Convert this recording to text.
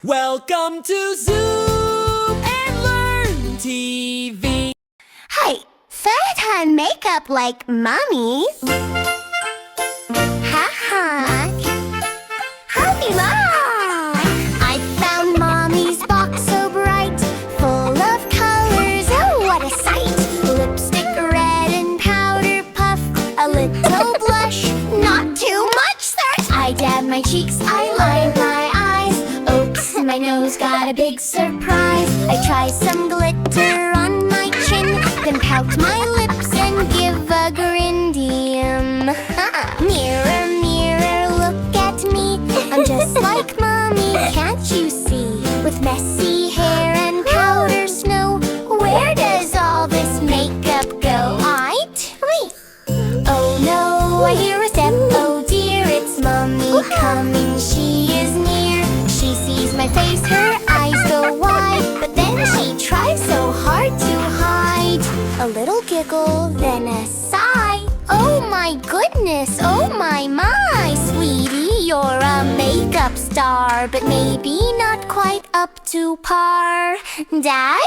Welcome to Zoom and Learn TV. Hey, third hand makeup like mommy's. Ha-ha. Howdy, Mom! I found mommy's box so bright, full of colors, oh what a sight! Lipstick red and powder puff, a little blush, not too much, sir! I dab my cheeks, I line my eyes. Oops, my nose got a big surprise. I try some glitter on my chin, then pout my lips and give a grin. Mirror, mirror, look at me. I'm just like mommy, can't you see? With messy hair and powder snow, where does all this makeup go? Wait. Oh no, I hear a step, oh dear, it's mommy coming, she is near. She sees my face, her eyes go wide, but then she tries so hard to hide. A little giggle, then a sigh. Oh my goodness, oh my, sweetie, you're a makeup star, but maybe not quite up to par. Dad?